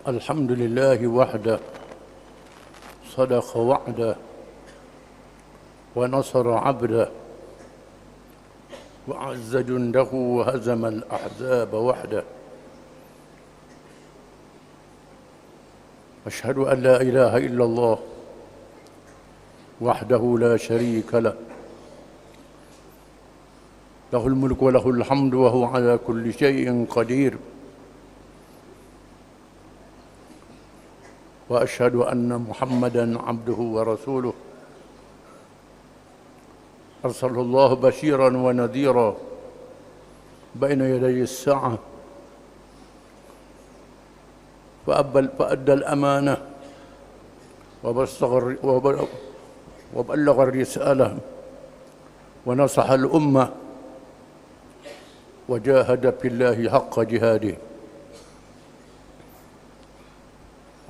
الحمد لله وحده صدق وعده ونصر عبده وعز جنده وهزم الأحزاب وحده. أشهد أن لا إله إلا الله وحده لا شريك له، له الملك وله الحمد وهو على كل شيء قدير. وأشهد أن محمدًا عبده ورسوله أرسله الله بشيرًا ونذيرًا بين يدي الساعة، فأدى الأمانة وبلغ الرسالة ونصح الأمة وجاهد في الله حق جهاده.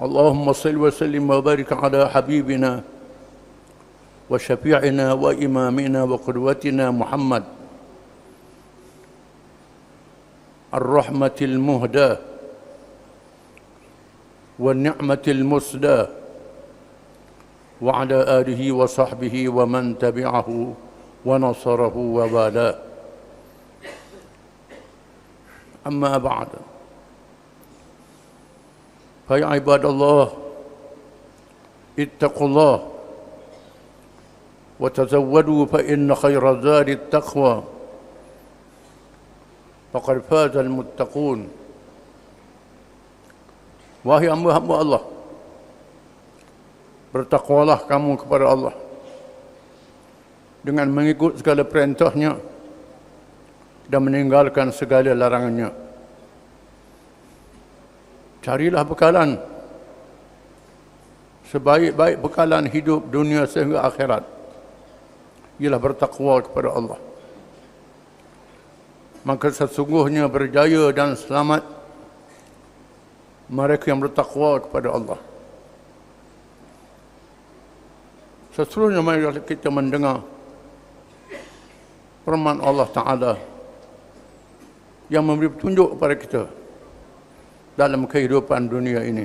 اللهم صل وسلم وبارك على حبيبنا وشفيعنا وإمامنا وقدوتنا محمد الرحمة المهداة والنعمة المسداة، وعلى آله وصحبه ومن تبعه ونصره ووالاه. أما بعد، فيا عباد الله اتقوا الله وتزودوا فإن خير الزاد التقوى فقد فاز المتقون. Wahai hamba-hamba Allah, bertakwalah kamu kepada Allah dengan mengikut segala perintahnya dan meninggalkan segala larangannya. Carilah bekalan, sebaik-baik bekalan hidup dunia sehingga akhirat, ialah bertakwa kepada Allah. Maka sesungguhnya berjaya dan selamat mereka yang bertakwa kepada Allah. Seterusnya mari kita mendengar firman Allah Ta'ala yang memberi petunjuk kepada kita dalam kehidupan dunia ini.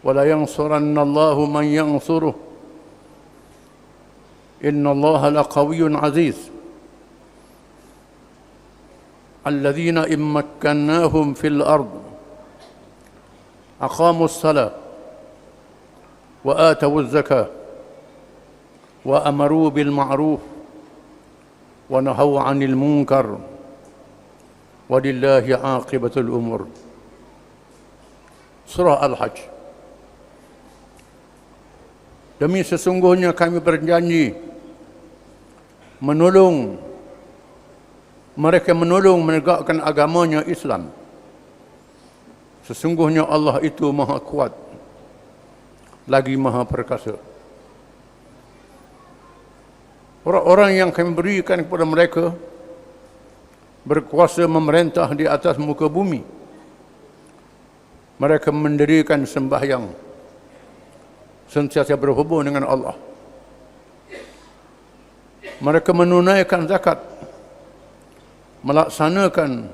وَلَا يَنْصُرَنَّ اللَّهُ مَنْ يَنْصُرُهُ إِنَّ اللَّهَ لَقَوِيٌّ عَزِيزٌ الَّذِينَ إِن مَّكَّنَّاهُمْ فِي الْأَرْضِ أَقَامُوا الصَّلَاةَ وَآتَوُا الزَّكَاةَ وَأَمَرُوا بِالْمَعْرُوفِ وَنَهَوْا عَنِ الْمُنكَرِ وَلِلَّهِ عَاقِبَةُ الْأُمُورِ. Surah Al-Hajj. Demi sesungguhnya kami berjanji menolong menegakkan agamanya Islam. Sesungguhnya Allah itu Maha Kuat lagi Maha Perkasa. Orang-orang yang kami berikan kepada mereka berkuasa memerintah di atas muka bumi, mereka mendirikan sembahyang, sentiasa berhubung dengan Allah. Mereka menunaikan zakat, melaksanakan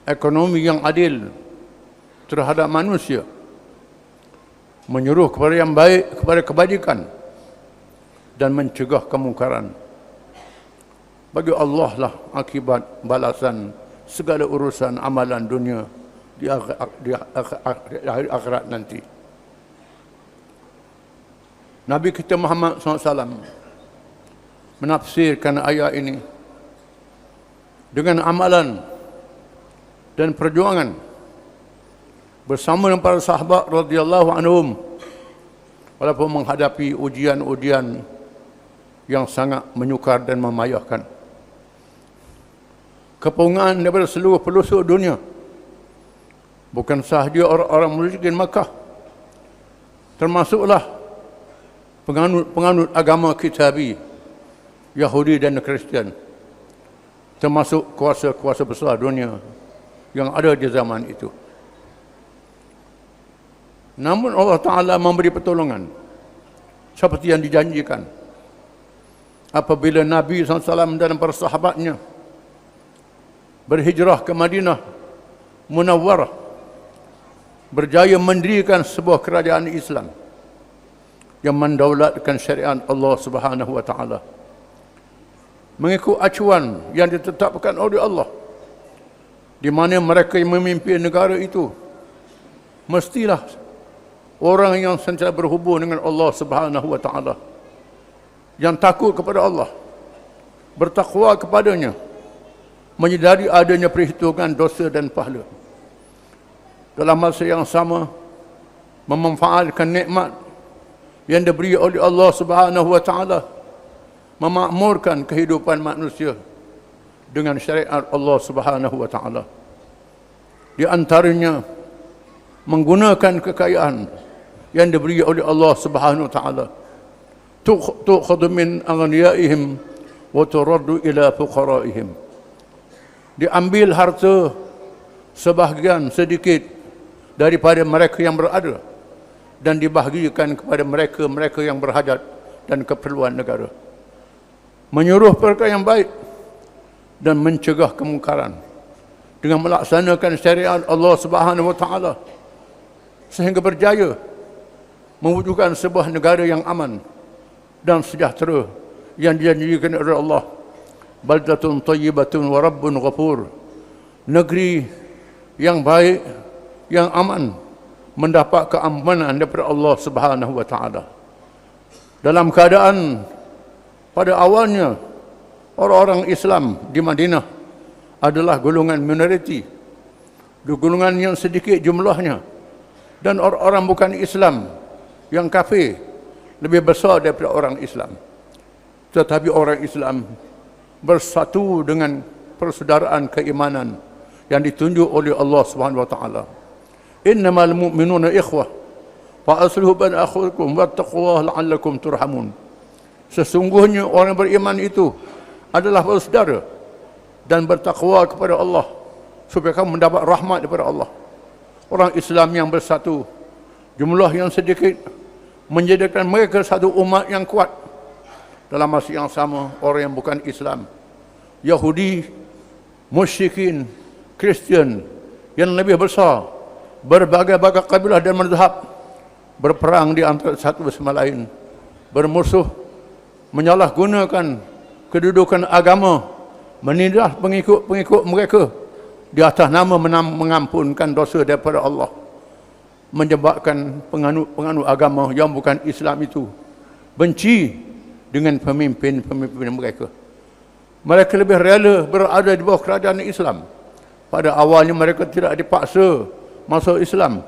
ekonomi yang adil terhadap manusia, menyuruh kepada yang baik, kepada kebajikan, dan mencegah kemungkaran. Bagi Allah lah akibat balasan segala urusan amalan dunia di akhirat nanti. Nabi kita Muhammad SAW menafsirkan ayat ini dengan amalan dan perjuangan bersama dengan para sahabat radhiyallahu anhum, walaupun menghadapi ujian-ujian yang sangat menyukar dan memayahkan. Kepungan daripada seluruh pelosok dunia, bukan sahaja orang-orang musyrikin Makkah, termasuklah penganut agama kitabi Yahudi dan Kristian, termasuk kuasa-kuasa besar dunia yang ada di zaman itu. Namun Allah Ta'ala memberi pertolongan seperti yang dijanjikan apabila Nabi SAW dan para sahabatnya berhijrah ke Madinah Munawwarah berjaya mendirikan sebuah kerajaan Islam yang mendaulatkan syariat Allah Subhanahu wa taala mengikut acuan yang ditetapkan oleh Allah, di mana mereka yang memimpin negara itu mestilah orang yang sentiasa berhubung dengan Allah Subhanahu wa taala, yang takut kepada Allah, bertakwa kepadanya, menyedari adanya perhitungan dosa dan pahala. Dalam masa yang sama, memanfaatkan nikmat yang diberi oleh Allah Subhanahu wa taala, memakmurkan kehidupan manusia dengan syariat Allah Subhanahu wa taala. Di antaranya menggunakan kekayaan yang diberi oleh Allah Subhanahu wa taala, tu'khadhu min aghniyaihim wa turaddu ila fuqaraihim. Diambil harta sebahagian sedikit daripada mereka yang berada dan dibahagikan kepada mereka yang berhajat dan keperluan negara. Menyuruh perkara yang baik dan mencegah kemungkaran dengan melaksanakan syariat Allah Subhanahu wa taala sehingga berjaya mewujudkan sebuah negara yang aman dan sejahtera yang dijanjikan oleh Allah. Baldatun tayyibatun wa rabbun ghafur. Negeri yang baik, yang aman, mendapat keamanan daripada Allah Subhanahu wa taala. Dalam keadaan pada awalnya orang-orang Islam di Madinah adalah golongan minoriti, golongan yang sedikit jumlahnya, dan orang-orang bukan Islam yang kafir lebih besar daripada orang Islam. Tetapi orang Islam bersatu dengan persaudaraan keimanan yang ditunjuk oleh Allah Subhanahu wa taala. Innamal mu'minuna ikhwah fa aslihu baina akhawaykum wattaqullaha la'allakum turhamun. Sesungguhnya orang beriman itu adalah bersaudara dan bertakwa kepada Allah supaya kamu mendapat rahmat daripada Allah. Orang Islam yang bersatu, jumlah yang sedikit, menjadikan mereka satu umat yang kuat. Dalam masa yang sama, orang yang bukan Islam, Yahudi, musyrikin, Kristian yang lebih besar, berbagai-bagai kabilah dan mazhab, berperang di antara satu sama lain, bermusuh, menyalahgunakan kedudukan agama, menindas pengikut-pengikut mereka di atas nama mengampunkan dosa daripada Allah, menyebabkan penganut agama yang bukan Islam itu benci dengan pemimpin-pemimpin mereka. Mereka lebih rela berada di bawah kerajaan Islam. Pada awalnya mereka tidak dipaksa masuk Islam.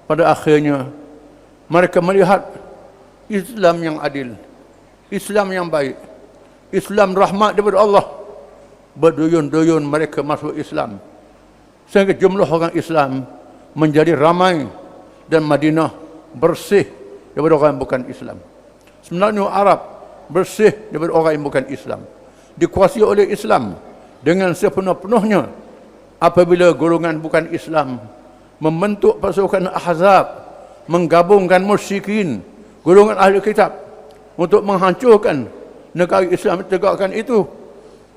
Pada akhirnya mereka melihat Islam yang adil, Islam yang baik, Islam rahmat daripada Allah. Berduyun-duyun mereka masuk Islam, sehingga jumlah orang Islam menjadi ramai dan Madinah bersih daripada orang yang bukan Islam. Sebenarnya Arab bersih daripada orang yang bukan Islam, dikuasai oleh Islam dengan sepenuh-penuhnya apabila golongan bukan Islam membentuk pasukan Ahzab, menggabungkan musyrikin, golongan ahli kitab, untuk menghancurkan negara Islam ditegakkan itu.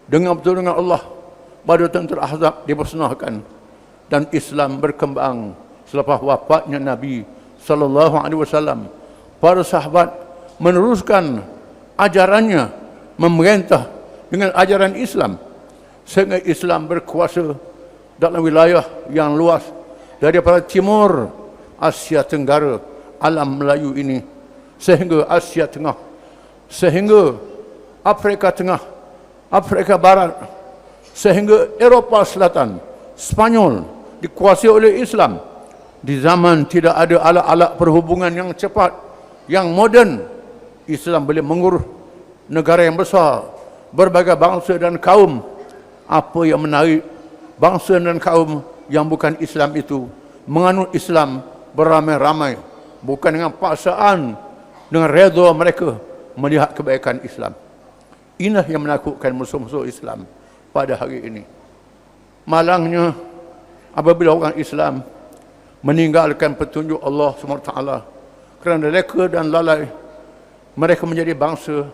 Dengan pertolongan Allah, pada tentera Ahzab dimusnahkan dan Islam berkembang. Selepas wafatnya Nabi sallallahu alaihi wasallam, para sahabat meneruskan ajarannya, memerintah dengan ajaran Islam, sehingga Islam berkuasa dalam wilayah yang luas daripada timur Asia Tenggara, alam Melayu ini, sehingga Asia Tengah, sehingga Afrika Tengah, Afrika Barat, sehingga Eropah Selatan, Spanyol dikuasai oleh Islam. Di zaman tidak ada alat-alat perhubungan yang cepat, yang moden, Islam boleh mengurus negara yang besar, berbagai bangsa dan kaum. Apa yang menarik, bangsa dan kaum yang bukan Islam itu menganut Islam beramai-ramai, bukan dengan paksaan, dengan redha mereka melihat kebaikan Islam. Inilah yang menakutkan musuh-musuh Islam pada hari ini. Malangnya apabila orang Islam meninggalkan petunjuk Allah SWT kerana reka dan lalai, mereka menjadi bangsa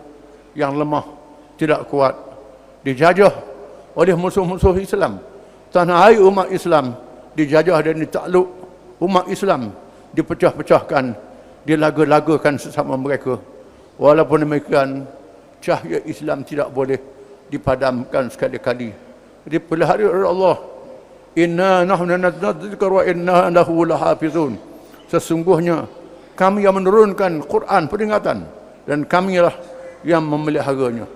yang lemah, tidak kuat, dijajah oleh musuh-musuh Islam. Tanah air umat Islam dijajah dan ditakluk umat Islam, dipecah-pecahkan, dilaga-lagakan sesama mereka. Walaupun demikian, cahaya Islam tidak boleh dipadamkan sekali-kali. Dipelihara oleh Allah. Inna nahnu nazzalna dzikra wa inna lahu lahafizun. Sesungguhnya kami yang menurunkan Quran peringatan dan kamilah yang memeliharanya.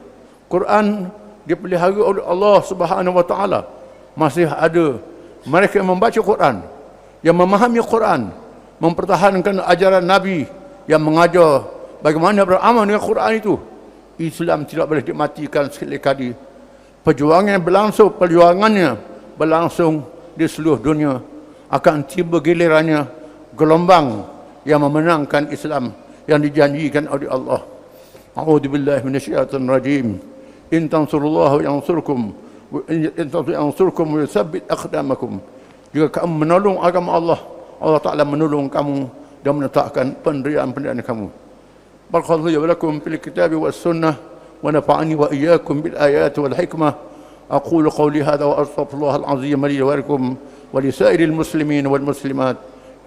Quran dipelihara oleh Allah Subhanahu wa taala. Masih ada mereka yang membaca Quran, yang memahami Quran, mempertahankan ajaran Nabi yang mengajar bagaimana beramal dengan Quran itu. Islam tidak boleh dimatikan sekali-kali. Perjuangannya berlangsung di seluruh dunia. Akan tiba gilirannya gelombang yang memenangkan Islam yang dijanjikan oleh Allah. A'udzu billahi minasyaitonir rajim. In tansurullaha yansurkum wa in tansurkum yuthabbit aqdamakum. Jika kamu menolong agama Allah, Allah Taala menolong kamu dan menetapkan pendirian-pendirian kamu. Barakallahu li wa lakum fil kitabi was sunnah wa nafa'ani wa iyyakum bil ayati wal hikmah. أقول قولي هذا وأستغفر الله العظيم لي ولكم ولسائر المسلمين والمسلمات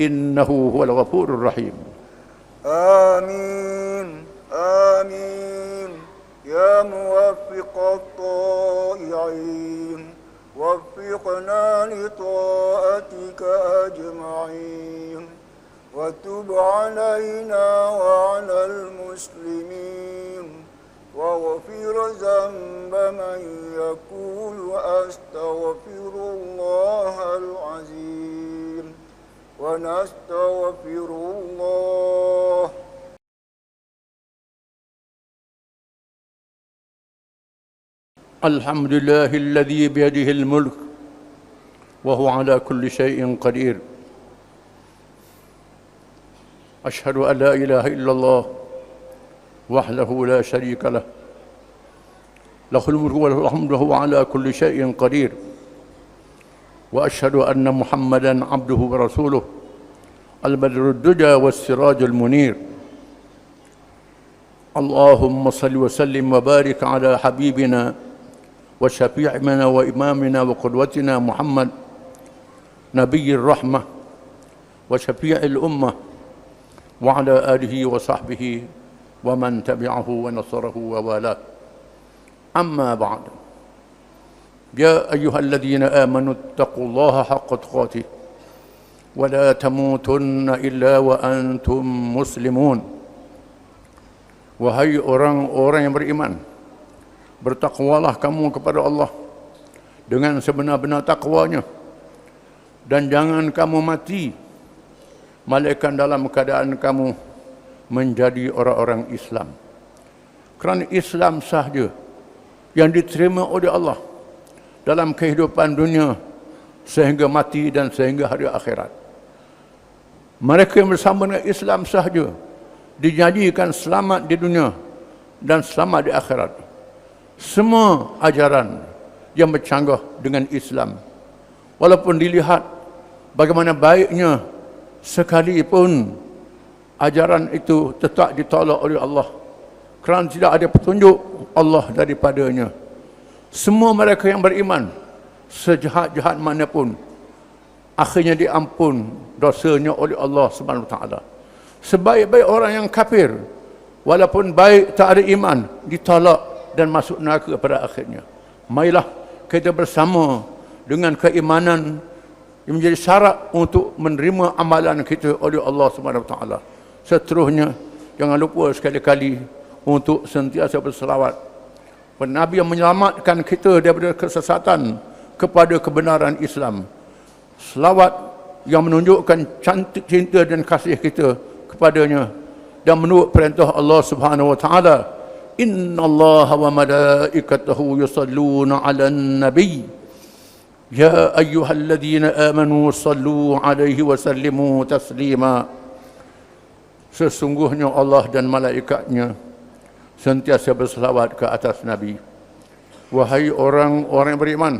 إنه هو الغفور الرحيم. آمين آمين يا موفق الطائعين وفقنا لطاعتك أجمعين وتب علينا وعلى المسلمين واغفر ذنب من يقول أستغفر الله العظيم ونستغفر الله. الحمد لله الذي بيده الملك وهو على كل شيء قدير. أشهد أن لا إله إلا الله وحده لا شريك له له الملك وله الحمد وهو على كل شيء قدير. وأشهد أن محمدا عبده ورسوله البدر الدجى والسراج المنير. اللهم صل وسلم وبارك على حبيبنا وشفيعنا وإمامنا وقدوتنا محمد نبي الرحمة وشفيع الأمة وعلى آله وصحبه ومن تبعه ونصره ووالاه. أما بعد، يا أيها الذين آمنوا اتقوا الله حق تقاته ولا تموتن إلا وأنتم مسلمون. Wahai orang-orang yang beriman, bertakwalah kamu kepada Allah dengan sebenar-benar takwanya, dan jangan kamu mati malaikat dalam keadaan kamu menjadi orang-orang Islam. Kerana Islam sahaja yang diterima oleh Allah dalam kehidupan dunia sehingga mati dan sehingga hari akhirat. Mereka yang bersama dengan Islam sahaja dijanjikan selamat di dunia dan selamat di akhirat. Semua ajaran yang bercanggah dengan Islam, walaupun dilihat bagaimana baiknya sekalipun, ajaran itu tetap ditolak oleh Allah kerana tidak ada petunjuk Allah daripadanya. Semua mereka yang beriman, sejahat-jahat manapun, akhirnya diampun dosanya oleh Allah Subhanahu Wa Taala. Sebaik-baik orang yang kafir, walaupun baik tak ada iman, ditolak dan masuk neraka pada akhirnya. Marilah kita bersama dengan keimanan yang menjadi syarat untuk menerima amalan kita oleh Allah Subhanahu Wa Taala. Seterusnya, jangan lupa sekali-kali untuk sentiasa berselawat pada Nabi yang menyelamatkan kita daripada kesesatan kepada kebenaran Islam. Selawat yang menunjukkan cantik cinta dan kasih kita kepadanya dan menurut perintah Allah Subhanahu Wa Taala. Innallaha wa malaikatahu yusalluna 'alan nabiy ya ayyuhalladzina amanu sallu 'alaihi wa sallimu taslima. Sesungguhnya Allah dan malaikatnya sentiasa berselawat ke atas Nabi. Wahai orang-orang yang beriman,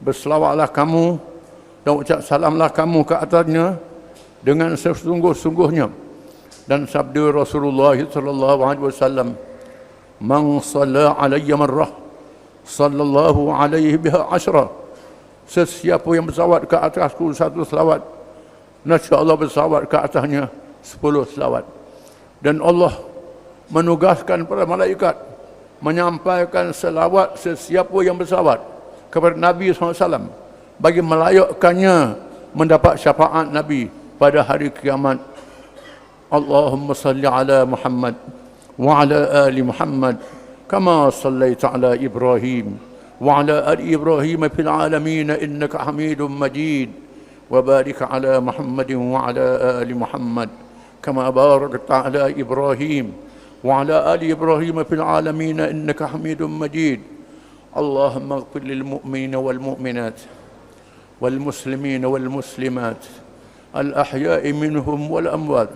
berselawatlah kamu dan ucap salamlah kamu ke atasnya dengan sesungguh-sungguhnya. Dan sabda Rasulullah sallallahu alaihi wasallam, "Man shalla alayya marrah sallallahu alaihi biha ashra Sesiapa yang bersawat ke atasku satu selawat, nasya Allah bersawat ke atasnya 10 selawat. Dan Allah menugaskan para malaikat menyampaikan selawat sesiapa yang bersawat kepada Nabi SAW bagi melayakkannya mendapat syafaat Nabi pada hari kiamat. Allahumma salli ala Muhammad wa ala ali Muhammad kama sallaita ala Ibrahim wa ala ali Ibrahim fil alamin innaka Hamidum Majid wa barik ala Muhammadin wa ala ali Muhammad kama barakta ala Ibrahim wa ala ali Ibrahim fil alamin innaka Hamidum Majid. Allahumma ighfir lil mu'minina wal mu'minat wal muslimina wal muslimat al ahya'i minhum wal amwat.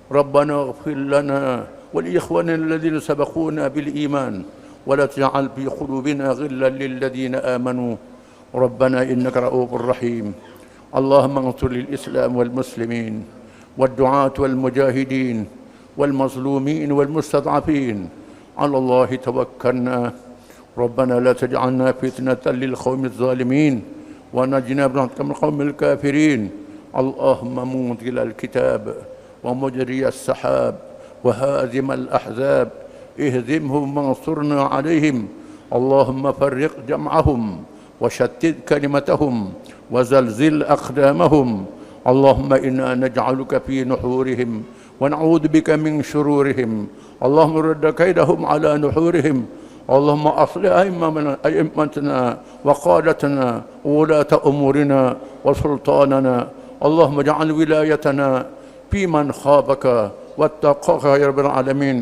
Rabbana ighfir lana ولإخواننا الذين سبقونا بالإيمان ولا تجعل في قلوبنا غلا للذين آمنوا ربنا إنك رؤوف رحيم. اللهم انصر للإسلام والمسلمين والدعاة والمجاهدين والمظلومين والمستضعفين. على الله توكلنا ربنا لا تجعلنا فتنة للقوم الظالمين ونجنا برحمتك من القوم الكافرين. اللهم منزل الكتاب ومجري السحاب وهازم الأحزاب اهزمهم وانصرنا عليهم. اللهم فرق جمعهم وشتت كلمتهم وزلزل أقدامهم. اللهم إنا نجعلك في نحورهم ونعوذ بك من شرورهم. اللهم رد كيدهم على نحورهم. اللهم أصلح أئمتنا وقادتنا وولاة أمورنا وسلطاننا. اللهم اجعل ولايتنا في من خافك واتقاك يا رب العالمين.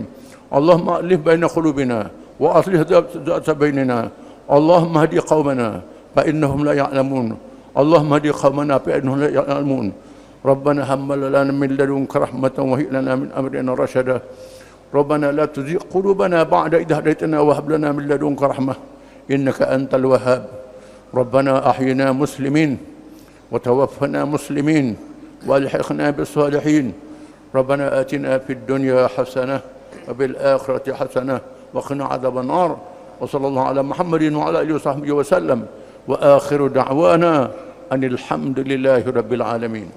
اللهم ألف بين قلوبنا وأصلح ذات بيننا. اللهم اهد قومنا فإنهم لا يعلمون. اللهم اهد قومنا فإنهم لا يعلمون. ربنا هب لنا من لدنك رحمة وهب لنا من أمرنا رشدا. ربنا لا تزغ قلوبنا بعد إذ هديتنا وهب لنا من لدنك رحمة إنك أنت الوهاب. ربنا أحينا مسلمين وتوفنا مسلمين والحقنا بالصالحين. ربنا آتنا في الدنيا حسنة وفي الآخرة حسنة وقنا عذاب النار. وصلى الله على محمد وعلى آله وصحبه وسلم وآخر دعوانا أن الحمد لله رب العالمين.